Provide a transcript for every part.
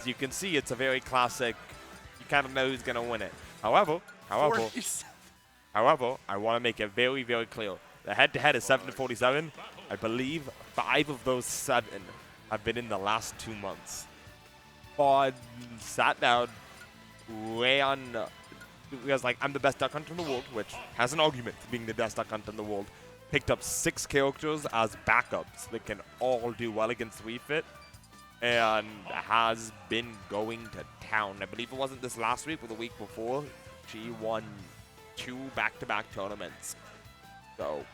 As you can see, it's a very classic. You kind of know who's gonna win it. However, I want to make it very, very clear. The head-to-head is 7-47. I believe 5 of those 7 have been in the last 2 months. Fawn sat down, ran, was like, I'm the best duck hunter in the world, which has an argument for being the best duck hunter in the world. Picked up 6 characters as backups that can all do well against Wii Fit, and has been going to town. I believe it wasn't this last week, but the week before, she won 2 back-to-back tournaments. So,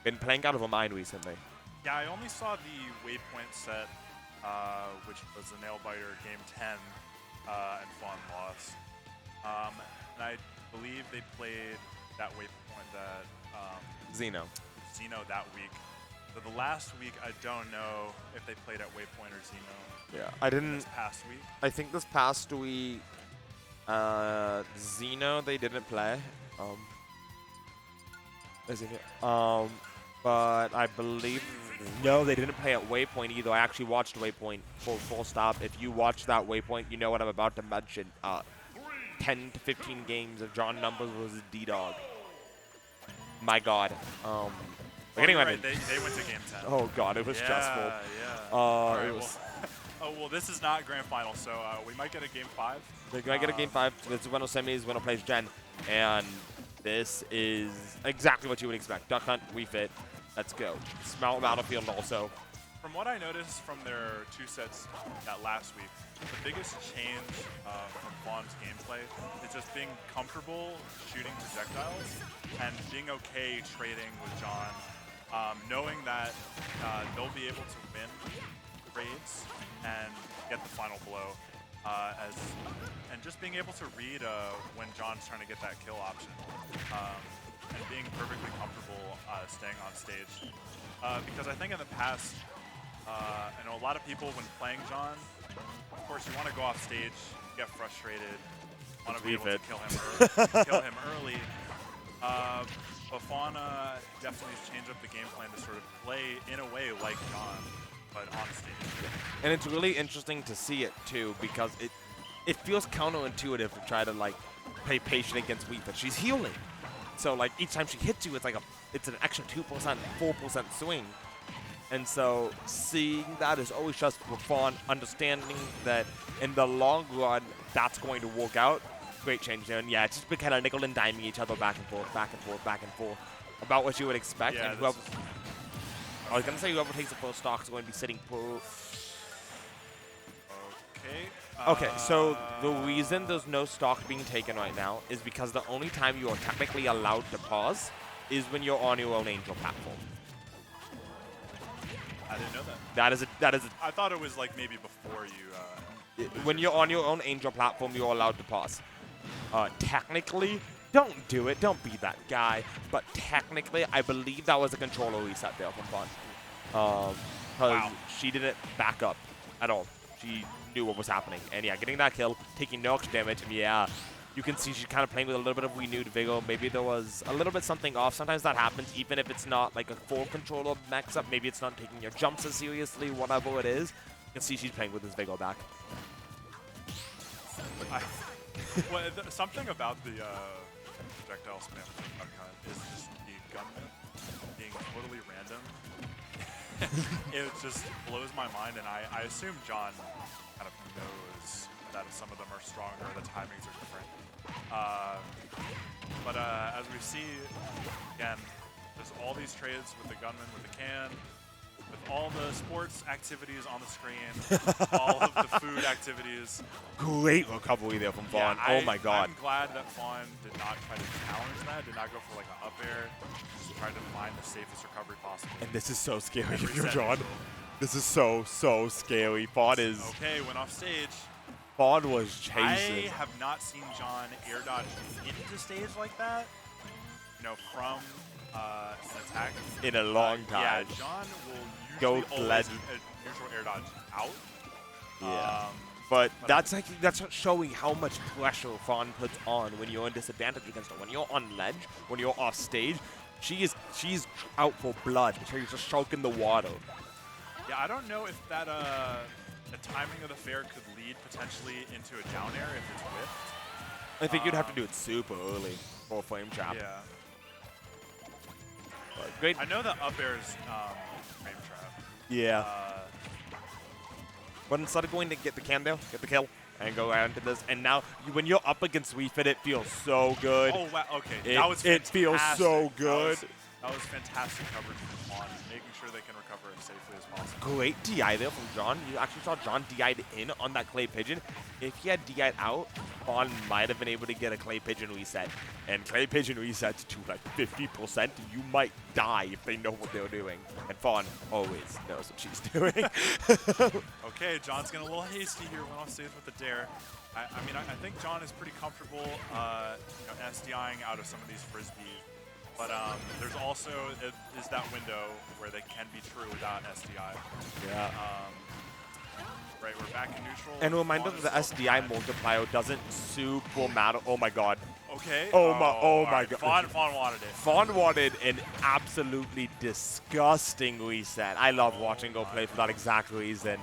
been playing out of her mind recently. Yeah, I only saw the Waypoint set, which was the Nail Biter Game 10, and Fawn lost. And I believe they played that Waypoint that Xeno that week. So the last week, I don't know if they played at Waypoint or Xeno. Yeah, I didn't. This past week. I think this past week, Xeno they didn't play. But I believe no, they didn't play at Waypoint either. I actually watched Waypoint full stop. If you watch that Waypoint, you know what I'm about to mention. 10 to 15 games of John Numbers versus D-Dog. My God. Right. They went to Game 10. Oh God, it was stressful. Yeah. Right, well, this is not Grand Final, so we might get a Game 5. They might get a Game 5. It's winner semis, winner plays Gen, and this is exactly what you would expect. Duckhunt, Wii Fit, let's go. Small battlefield also. From what I noticed from their 2 sets that last week, the biggest change from Fawn's gameplay is just being comfortable shooting projectiles and being okay trading with John, knowing that they'll be able to win trades and get the final blow, and just being able to read when John's trying to get that kill option, and being perfectly comfortable staying on stage. Because I think in the past, I know a lot of people when playing John, of course you want to go off stage, get frustrated, want to be able to kill him early. But Fawn definitely has changed up the game plan to sort of play in a way like John, but on stage. And it's really interesting to see it too, because it feels counterintuitive to try to like play patient against Wii Fit. She's healing, so like each time she hits you, it's an extra 2%, 4% swing. And so seeing that is always just for Fawn, understanding that in the long run, that's going to work out. Great change there. And yeah, it's just been kind of nickel and diming each other back and forth, back and forth, back and forth. About what you would expect. Yeah, and whoever, I was going to say whoever takes the first stock is going to be sitting per... Okay, so the reason there's no stock being taken right now is because the only time you are technically allowed to pause is when you're on your own Angel platform. I didn't know that. That is a I thought it was like maybe before you. When you're on your own Angel platform, you're allowed to pause. Technically, don't do it. Don't be that guy. But technically, I believe that was a controller reset there from Fawn. Because she didn't back up at all. She knew what was happening. And yeah, getting that kill, taking no extra damage, and yeah, you can see she's kind of playing with a little bit of renewed vigor. Maybe there was a little bit something off. Sometimes that happens, even if it's not like a full controller max up. Maybe it's not taking your jumps as seriously, whatever it is. You can see she's playing with his vigor back. Something about the projectile spam from Duckhunt is just the gunman being totally random. It just blows my mind, and I assume John kind of knows that some of them are stronger, the timings are different. But as we see, again, there's all these trades with the gunman, with the can, with all the sports activities on the screen, all of the food activities. Great recovery there from Fawn. Yeah, oh my God. I'm glad that Fawn did not try to challenge that, did not go for like an up air, just tried to find the safest recovery possible. And this is so scary if you're John. This is so scary. Fawn is... Okay, went off stage. Fawn was chasing. I have not seen John air dodge into stage like that, from an attack. In a long time. Yeah, John will usually always a neutral air dodge out. Yeah. But that's showing how much pressure Fawn puts on when you're in disadvantage against her. When you're on ledge, when you're off stage, she's out for blood. She's just choking the water. Yeah, I don't know if that the timing of the fair could lead lead potentially into a down air if it's whiffed. I think you'd have to do it super early for flame trap. Yeah. But great. I know the up air is flame trap. Yeah. But instead of going to get the candle, get the kill, and go out into this, and now when you're up against Wii Fit, it feels so good. Oh, wow. Okay. It, That was it fantastic. feels so good. That was fantastic coverage from Fawn, making sure they can recover as safely as possible. Great DI there from John. You actually saw John DI'd in on that clay pigeon. If he had DI'd out, Fawn might have been able to get a clay pigeon reset. And clay pigeon resets to like 50%. You might die if they know what they're doing. And Fawn always knows what she's doing. Okay, John's getting a little hasty here. Went off stage with the dare. I mean, I think John is pretty comfortable SDIing out of some of these frisbees. But there's also is that window where they can be true without SDI. Yeah. Right, we're back in neutral. And reminder that the SDI multiplier doesn't super matter. Oh my god. Okay. Oh my god. Fawn wanted it. Fawn wanted an absolutely disgusting reset. I love watching Go play for that exact reason.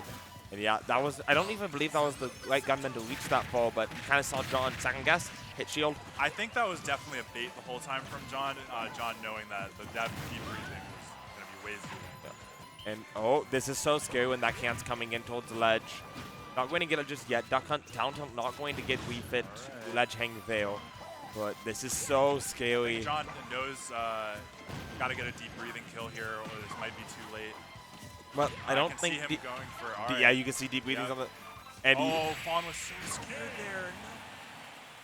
And yeah, that was, I don't even believe that was the right gunman to reach that far, but you kind of saw John second guess, hit shield. I think that was definitely a bait the whole time from John. John knowing that that deep breathing was going to be way too long. Yeah. And oh, this is so scary when that can's coming in towards the ledge. Not going to get it just yet. Duckhunt, Talent not going to get Wii Fit, ledge hang veil. But this is so scary. John knows got to get a deep breathing kill here, or this might be too late. Well, I don't can think see him going for yeah, you can see deep breathing on the. And Fawn was so scared there.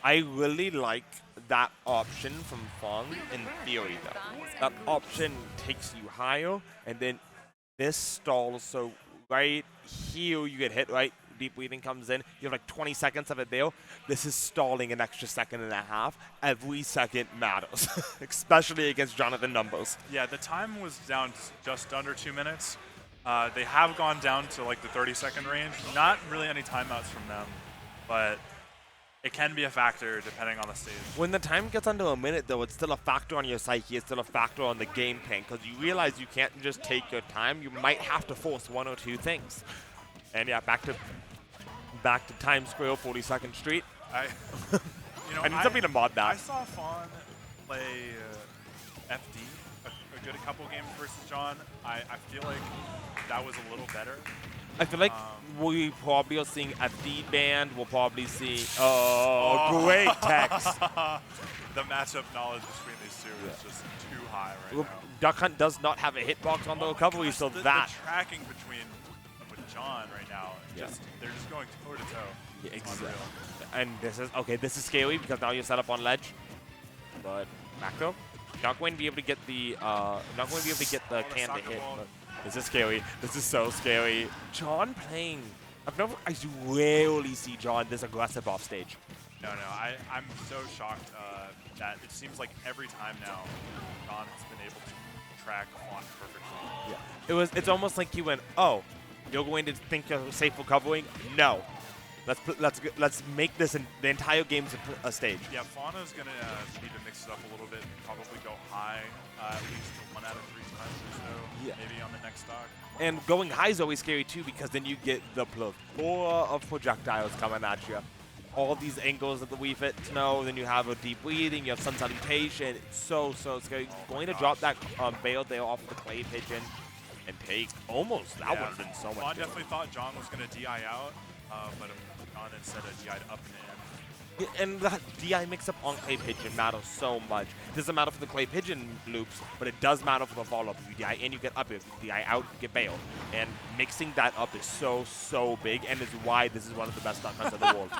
I really like that option from Fawn in theory, though. That option takes you higher, and then this stalls. So right here, you get hit, right? Deep breathing comes in. You have like 20 seconds of it there. This is stalling an extra second and a half. Every second matters, especially against Jonathan numbers. Yeah, the time was down just under 2 minutes. They have gone down to like the 30-second range. Not really any timeouts from them, but it can be a factor depending on the stage. When the time gets under a minute, though, it's still a factor on your psyche. It's still a factor on the game plan, because you realize you can't just take your time. You might have to force one or two things. And yeah, back to Times Square, 42nd Street. I need something to mod that. I saw Fawn play FD a good couple games versus John. I feel like that was a little better. I feel like we probably are seeing FD band. We'll probably see. Great text. The matchup knowledge between these two is just too high right now. Duckhunt does not have a hitbox on the recovery, gosh, so the tracking between with John right now, they're just going toe to toe. Yeah, exactly. And this is scary because now you're set up on ledge. But back though, not going to be able to get the can to hit. But this is scary. This is so scary. John playing. I rarely see John this aggressive off stage. No, I'm so shocked that it seems like every time now, John has been able to track Fawn perfectly. Yeah. It's almost like he went, oh, you're going to think you're safe recovering? No. Let's make this the entire game's a stage. Yeah, Fauna's gonna need to mix it up a little bit. Probably go high at least 1 out of 3 times or so. Yeah. Maybe on the next stock. And going high is always scary too, because then you get the plethora of projectiles coming at you. All these angles that the Wii Fit know. Then you have a deep breathing. You have sun salutation. It's so scary. Going to drop that bail there off the clay pigeon and take almost. That would have been so much. Fawn definitely thought John was gonna DI out, but John instead of DI'd up and in. And that DI mix-up on clay pigeon matters so much. It doesn't matter for the clay pigeon loops, but it does matter for the follow-up. If you DI in, you get up. If you DI out, you get bail. And mixing that up is so big, and is why this is one of the best Duckhunts in the world.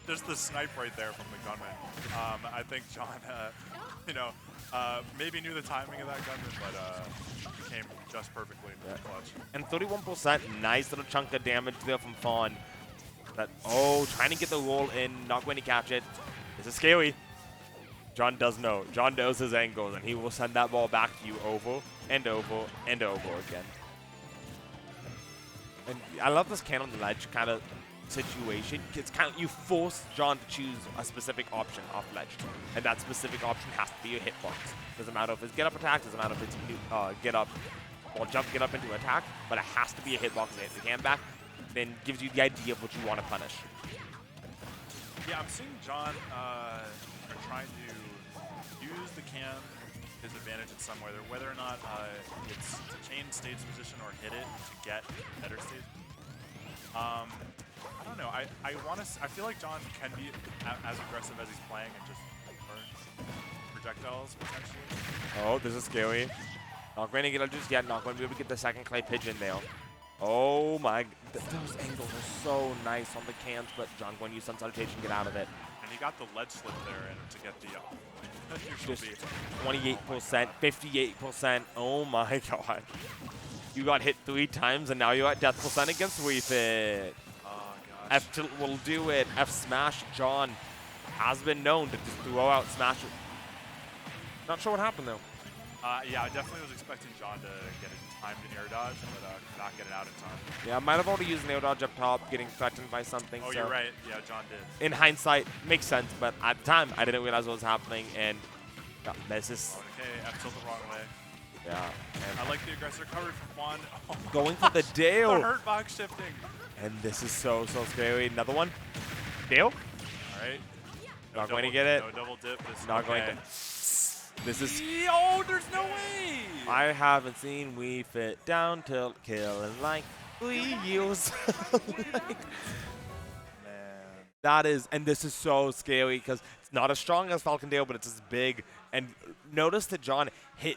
There's the snipe right there from the gunman. I think John, maybe knew the timing of that gunman, but came just perfectly in the clutch. And 31%, nice little chunk of damage there from Fawn. Trying to get the roll in, not going to catch it. This is scary. John does know. John knows his angles, and he will send that ball back to you over and over and over again. And I love this can on the ledge kind of situation. It's kind of, you force John to choose a specific option off ledge, and that specific option has to be a hitbox. Doesn't matter if it's get up attack, doesn't matter if it's get up or jump, get up into attack, but it has to be a hitbox to hit the can back. and gives you the idea of what you want to punish. Yeah, I'm seeing John trying to use the can his advantage in some way, whether or not it's to chain stage position or hit it to get better stage. I don't know. I feel like John can be as aggressive as he's playing and just burn projectiles potentially. Oh, this is scary. Not going to get just yet. Not going to be able to get the second clay pigeon there. Oh my! Those angles are so nice on the cans, but John going to use Sun Salutation, get out of it. And he got the ledge slip there and to get the just 28%, 58%. Oh my god! You got hit 3 times, and now you're at death percent against WeFit. Oh gosh. F tilt will do it. F smash. John has been known to just throw out smash. Not sure what happened though. Yeah, I definitely was expecting John to get a timed air dodge, but not get it out in time. Yeah, I might have already used an air dodge up top, getting threatened by something. Oh, so you're right. Yeah, John did. In hindsight, makes sense, but at the time, I didn't realize what was happening, and yeah, this is... Okay, F tilt the wrong way. Yeah. I like the aggressive recovery from Fawn. Oh, going for the Dale. The hurt box shifting. And this is so scary. Another one. Dale. All right. No Not going to get it. No double dip. This Not okay. going to. This is... Oh, there's no way! I haven't seen WeFit down tilt kill in like 3 years. Man. That is, and this is so scary because it's not as strong as Falcon Dale, but it's as big. And notice that John hit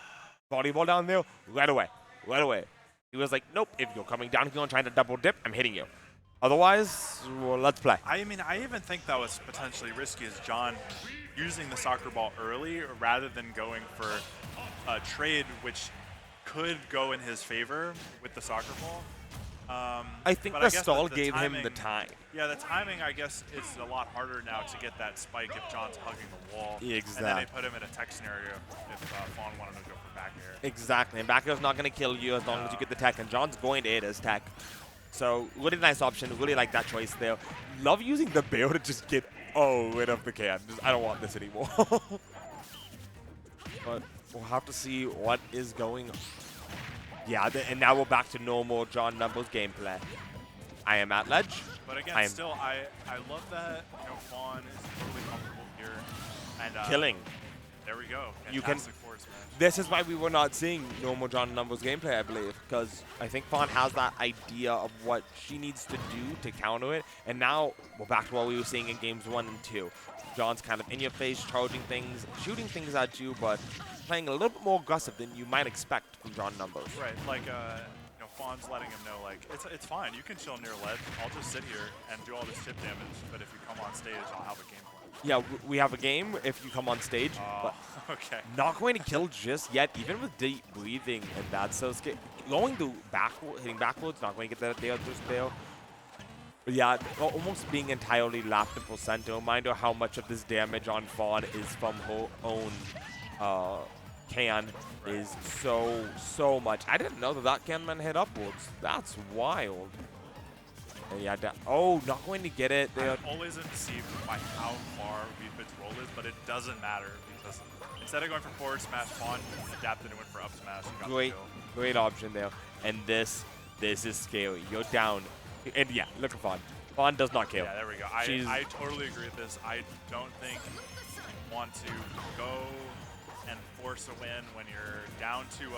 volleyball down there right away. Right away. He was like, nope, if you're coming down here and trying to double dip, I'm hitting you. Otherwise, well, let's play. I mean, I even think that was potentially risky as John using the soccer ball early rather than going for a trade which could go in his favor with the soccer ball. I think the stall gave him the time. Yeah, the timing, I guess, is a lot harder now to get that spike if John's hugging the wall. Exactly. And then they put him in a tech scenario if Fawn wanted to go for back air. Exactly. And back air's not going to kill you as long as you get the tech. And John's going to hit his tech. So, really nice option. Really like that choice there. Love using the bail to just get rid of the can. Just, I don't want this anymore. But we'll have to see what is going on. Yeah, and now we're back to normal John Numbers gameplay. I am at ledge. But again, still, I love that Fawn is totally comfortable here. And killing. There we go. Fantastic You can. force match. This is why we were not seeing normal John Numbers gameplay, I believe, because I think Fawn has that idea of what she needs to do to counter it. And now we're back to what we were seeing in games 1 and 2. John's kind of in your face, charging things, shooting things at you, but playing a little bit more aggressive than you might expect from John Numbers. Right, like Fawn's letting him know, like, it's fine, you can chill near ledge. I'll just sit here and do all this chip damage, but if you come on stage, I'll have a game plan. Yeah, we have a game if you come on stage, but okay. Not going to kill just yet, even with deep breathing, and that's so scary. Going to hitting backwards, not going to get that there just there. But yeah, almost being entirely lapped in percent. A reminder how much of this damage on Fawn is from her own can is so much. I didn't know that can man hit upwards. That's wild. And yeah, not going to get it. I'm always deceived by how far WeFit's roll is, but it doesn't matter because instead of going for forward smash, Fawn adapted and went for up smash. And got Great option there. And this is scary. You're down. And yeah, look at Fawn. Fawn does not kill. Yeah, there we go. I totally agree with this. I don't think you want to go and force a win when you're down 2-0.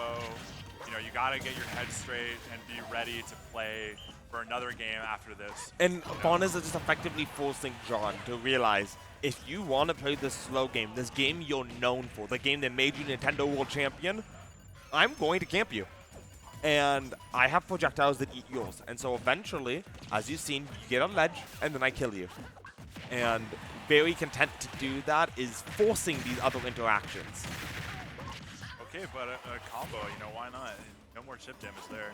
You got to get your head straight and be ready to play for another game after this. And Fawn is just effectively forcing John to realize if you want to play this slow game, this game you're known for, the game that made you Nintendo World Champion, I'm going to camp you. And I have projectiles that eat yours. And so eventually, as you've seen, you get on ledge, and then I kill you. And very content to do that is forcing these other interactions. Okay, but a combo, why not? No more chip damage there.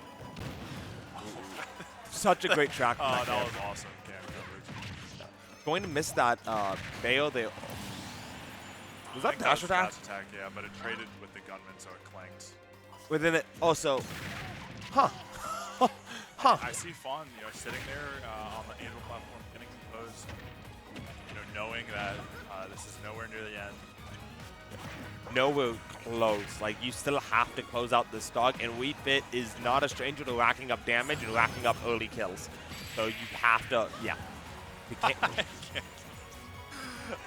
Such a great track. Oh, that was awesome. Cam coverage. Going to miss that bail there. Was that dash attack? Attack, yeah, but it traded with the gunman, so it clanked. Within it, also, huh. I see Fawn, sitting there on the angel platform, getting composed, knowing that this is nowhere near the end. Nowhere close. Like, you still have to close out this stock, and WeFit is not a stranger to racking up damage and racking up early kills. So you have to, yeah. You can't.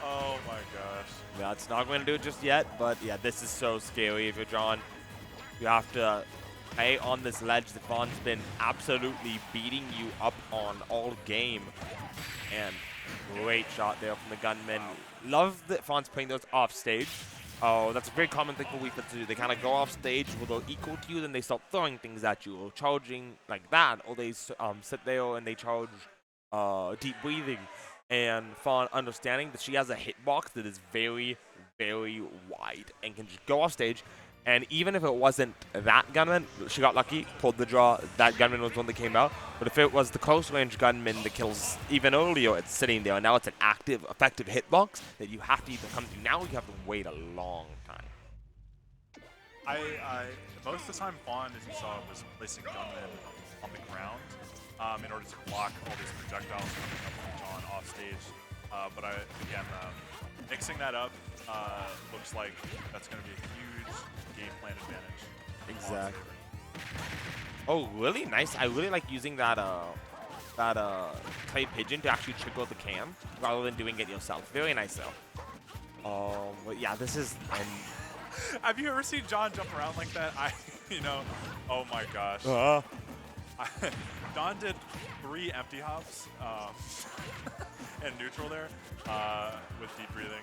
Oh my gosh. That's not going to do it just yet, but yeah, this is so scary if you're John. You have to stay on this ledge that Fawn's been absolutely beating you up on all game. And great shot there from the gunman. Wow. Love that Fawn's playing those off stage. Oh, that's a very common thing for Weeper to do. They kind of go off stage where they're equal to you, then they start throwing things at you, or charging like that, or they sit there and they charge deep breathing. And Fawn understanding that she has a hitbox that is very, very wide and can just go off stage. And even if it wasn't that gunman, she got lucky, pulled the draw. That gunman was one that came out. But if it was the close range gunman that kills even earlier, it's sitting there. And now it's an active, effective hitbox that you have to either come through now or you have to wait a long time. Most of the time, Fawn, as you saw, was placing gunmen on the ground in order to block all these projectiles coming up from John off stage. But again, mixing that up looks like that's going to be a huge game plan advantage. Exactly. Oh, really nice. I really like using that clay pigeon to actually trigger the cam rather than doing it yourself. Very nice though. But yeah, this is. Have you ever seen John jump around like that? Oh my gosh. Don did 3 empty hops and neutral there with deep breathing.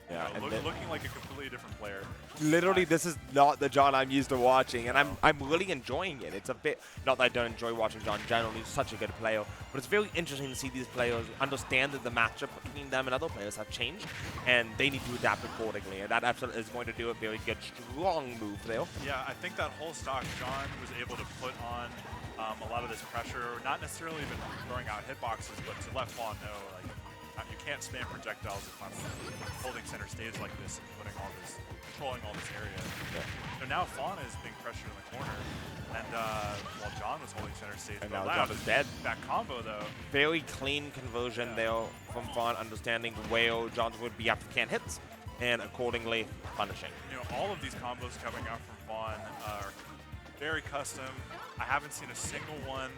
Yeah, looking like a completely different player. Literally, this is not the John I'm used to watching, and I'm really enjoying it. It's a bit, not that I don't enjoy watching John generally, he's such a good player, but it's very interesting to see these players understand that the matchup between them and other players have changed, and they need to adapt accordingly, and that absolutely is going to do a very good, strong move there. Yeah, I think that whole stock, John was able to put on a lot of this pressure, not necessarily even throwing out hitboxes, but to let Fawn know, like, you can't spam projectiles if I'm holding center stage like this and controlling all this area. Yeah. So now Fawn is being pressured in the corner, and while John was holding center stage. And now John is dead. That combo though. Very clean conversion there from Fawn, understanding where John's would be after can hits, and accordingly punishing. You know, all of these combos coming out from Fawn are very custom. I haven't seen a single one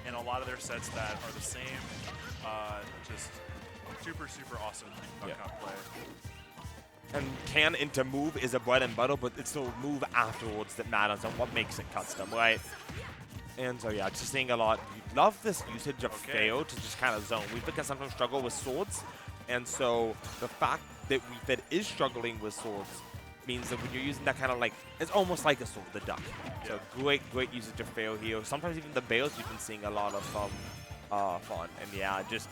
in a lot of their sets that are the same. Just super, super awesome Duckhunt play. And can into move is a bread and butter, but it's the move afterwards that matters and what makes it custom, right? And so yeah, just seeing a lot. Love this usage of fail to just kind of zone. We can sometimes struggle with swords, and so the fact that Weefed is struggling with swords means that when you're using that kind of like, it's almost like a sword, the duck. So great usage of fail here. Sometimes even the bails you've been seeing a lot of Fawn. And yeah, just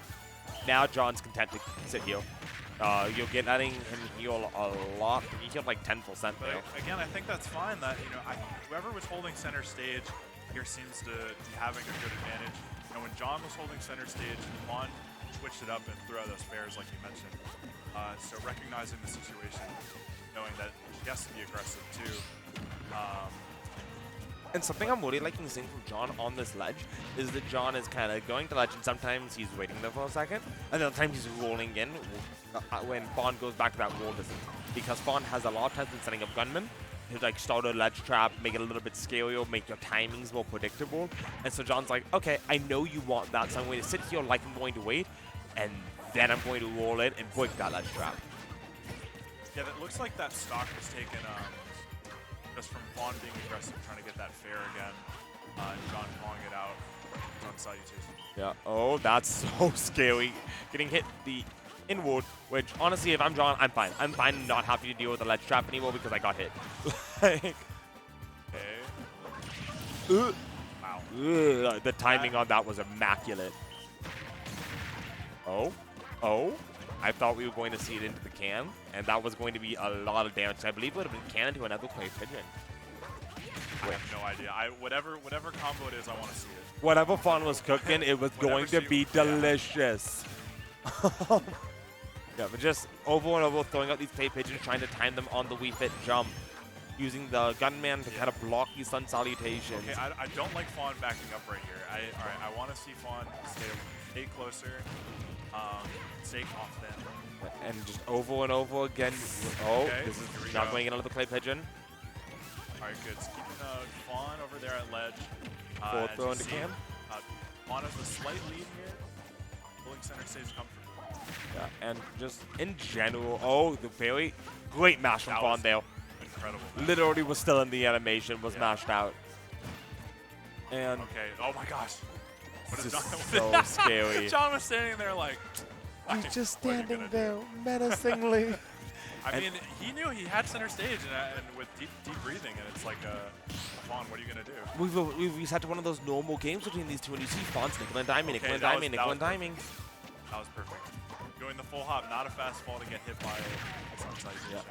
now John's content to sit here. You'll get letting him heal a lot. He healed like 10% there. But again, I think that's fine. That whoever was holding center stage here seems to be having a good advantage. You know, when John was holding center stage, Fawn switched it up and threw out those fares like you mentioned. So recognizing the situation, knowing that he has to be aggressive too. And something I'm really liking seeing from John on this ledge is that John is kind of going to ledge, and sometimes he's waiting there for a second, and other times he's rolling in when Fawn goes back to that wall distance. Because Fawn has a lot of times been setting up gunmen to like start a ledge trap, make it a little bit scarier, make your timings more predictable. And so John's like, okay, I know you want that, so I'm going to sit here like I'm going to wait, and then I'm going to roll in and break that ledge trap. Yeah, that looks like that stock was taken just from Fawn being aggressive, trying to get that fair again, and John calling it out on salutation. Yeah, oh, that's so scary. Getting hit the inward, which honestly, if I'm John, I'm fine. I'm fine not having to deal with the ledge trap anymore because I got hit. Okay. Wow. The timing on that was immaculate. Oh. I thought we were going to see it into the can, and that was going to be a lot of damage. I believe it would have been canned to another clay pigeon. I have no idea. Whatever combo it is, I want to see it. Whatever Fawn was cooking, it was going to be delicious. Yeah, but just over and over throwing out these clay pigeons, trying to time them on the Wii Fit jump, using the gunman to kind of block these sun salutations. Okay, I don't like Fawn backing up right here. I want to see Fawn stay closer. Stay confident. And just over and over again. Oh, okay, this is not going in another clay pigeon. Alright, good. So keeping Fawn over there at ledge. Forward throw into cam. Fawn has a slight lead here. Pulling center stage comfortably. Yeah, and just in general, oh, the very great mash from Fawn there. Incredible. Literally was still in the animation, was mashed out. And okay, oh my gosh. What is this John is so scary. John was standing there like, He's just standing there menacingly. I mean, he knew he had center stage and with deep breathing, and it's like, Fawn, what are you going to do? We've reset to one of those normal games between these two, and you see Fawn's nickel and diming, nickel and diming, nickel and diming. That was perfect. Doing the full hop, not a fast fall to get hit by a yeah.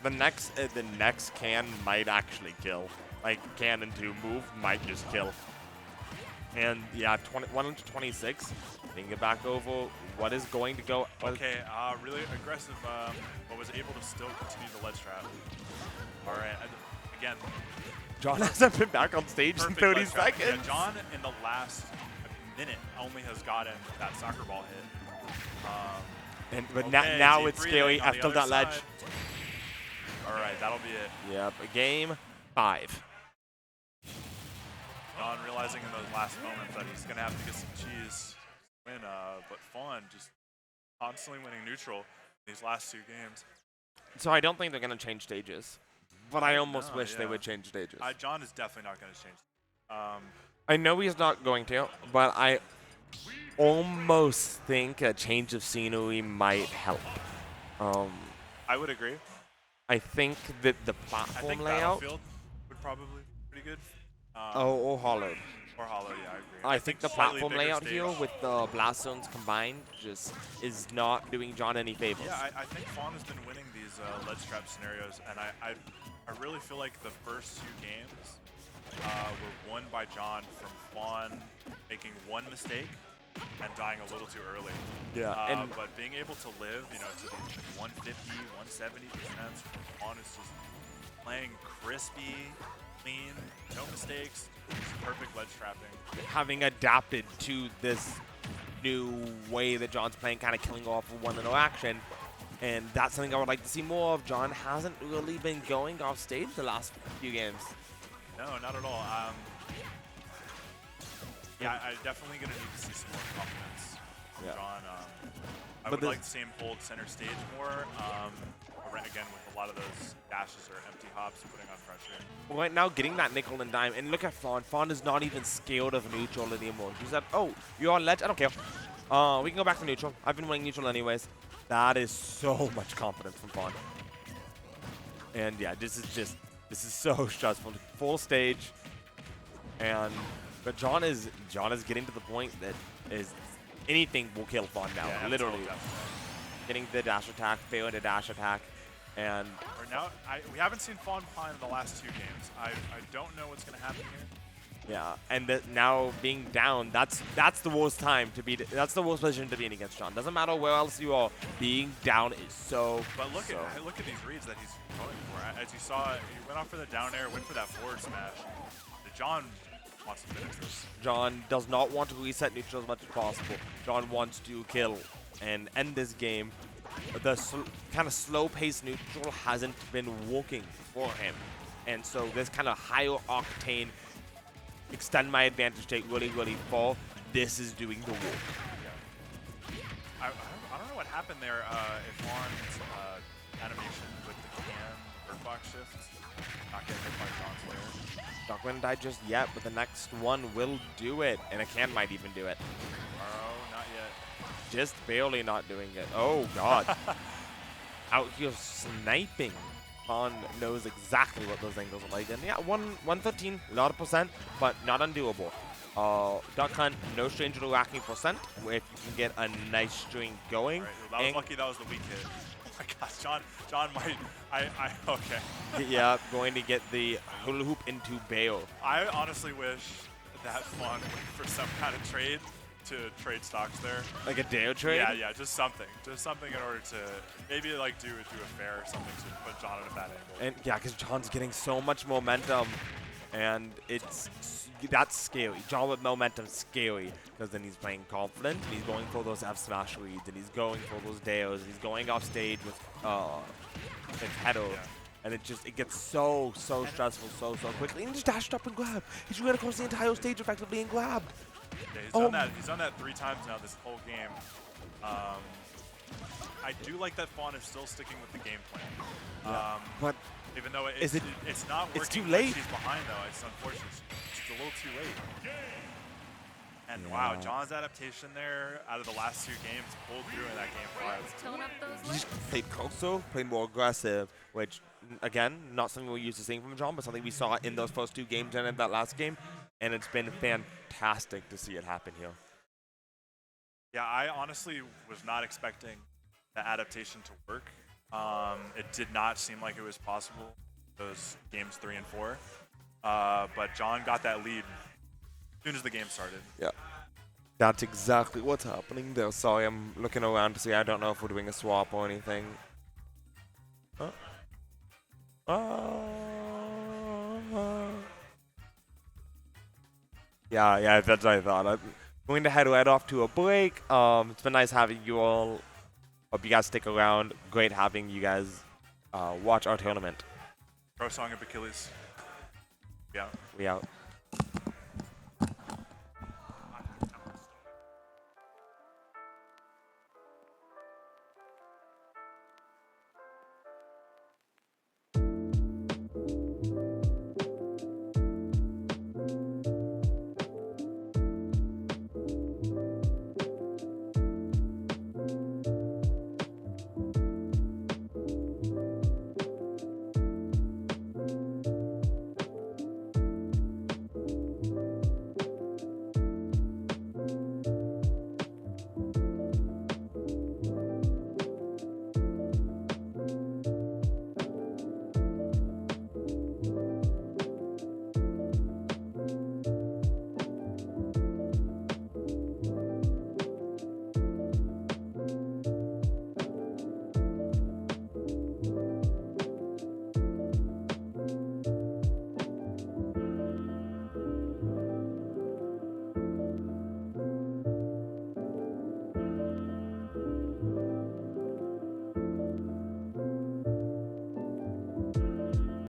The next can might actually kill. Like, can into move might just kill. And yeah, 126. Being it back over. What is going to go? Okay, really aggressive, but was able to still continue the ledge trap. All right, again. John hasn't been back on stage in 30 seconds. Yeah, John in the last minute only has gotten that soccer ball hit. But now it's scary after that ledge. All right, that'll be it. Yep, game 5. John realizing in those last moments that he's going to have to get some cheese to win, but Fawn just constantly winning neutral these last 2 games. So I don't think they're going to change stages, but I almost wish they would change stages. John is definitely not going to change. I know he's not going to, but I almost think a change of scenery might help. I would agree. I think that the platform layout Battlefield would probably be pretty good. or Hollow. Or Hollow, yeah, I agree. I think the platform layout here with the blast zones combined just is not doing John any favors. Yeah, I think Fawn has been winning these ledge trap scenarios, and I really feel like the first 2 games were won by John from Fawn making 1 mistake and dying a little too early. Yeah, but being able to live, to the 150, 170%, Fawn is just playing crispy, clean, no mistakes, perfect ledge trapping. Having adapted to this new way that John's playing, kind of killing off with 1-0 action, and that's something I would like to see more of. John hasn't really been going off stage the last few games. No, not at all. Yeah, I'm definitely going to need to see some more confidence from John. I would like to see him hold center stage more. Again, with a lot of those dashes or empty hops, putting on pressure. Well, right now, getting that nickel and dime, and look at Fawn. Fawn is not even scared of neutral anymore. She said, "Oh, you're on ledge? I don't care. We can go back to neutral. I've been winning neutral anyways." That is so much confidence from Fawn. And yeah, this is so stressful. Full stage, but John is getting to the point that anything will kill Fawn now. Yeah, literally, getting the dash attack, failing the dash attack. And we haven't seen Fawn behind in the last 2 games. I don't know what's going to happen here. Yeah, and now being down, that's the worst time to be. That's the worst position to be in against John. Doesn't matter where else you are, being down is so. But look at these reads that he's going for. As you saw, he went off for the down air, went for that forward smash. John wants to finish this. John does not want to reset neutral as much as possible. John wants to kill and end this game. The kind of slow-paced neutral hasn't been working for him. And so this kind of higher octane, extend my advantage take really, really far, this is doing the work. Yeah. I don't know what happened there if Fawn's animation with the can bird box shift not getting hit by John's lair. Not going to die just yet, but the next one will do it. And a can might even do it. Oh, not yet. Just barely not doing it. Oh, God. Out here sniping. Fawn knows exactly what those angles are like. And yeah, 115, a lot of percent, but not undoable. Duckhunt, no stranger to lacking percent. If you can get a nice string going. Right, that was lucky that was the weak hit. Oh my gosh, John might, okay. Yeah, going to get the hula hoop into bail. I honestly wish that Fawn went for some kind of trade to trade stocks there. Like a Deo trade? Yeah, just something in order to maybe like do a fair or something to put John at a bad angle. And yeah, because John's getting so much momentum, and that's scary. John with momentum scary, because then he's playing confident, and he's going for those F smash reads, and he's going for those Deos, and he's going off stage with header. Yeah. And it gets so stressful so quickly. And he just dashed up and grabbed. He's ran across the entire stage effectively and grabbed. Yeah, he's done that. He's done that 3 times now this whole game. I do like that Fawn is still sticking with the game plan. Yeah, but even though it's not working. It's too when late. She's behind though. It's unfortunate. It's a little too late. And Yeah. wow, John's adaptation there out of the last 2 games pulled through in that game 5. Tone up those He legs. just played coastal, played more aggressive, which, again, not something we're used to seeing from John, but something we saw in those first 2 games and in that last game. And it's been fantastic to see it happen here. Yeah, I honestly was not expecting the adaptation to work. It did not seem like it was possible, those games 3 and 4. But John got that lead as soon as the game started. Yeah. That's exactly what's happening there. Sorry, I'm looking around to see. I don't know if we're doing a swap or anything. Yeah, that's what I thought. I'm going to head right off to a break. It's been nice having you all. Hope you guys stick around. Great having you guys watch our tournament. Pro Song of Achilles. Yeah. We out.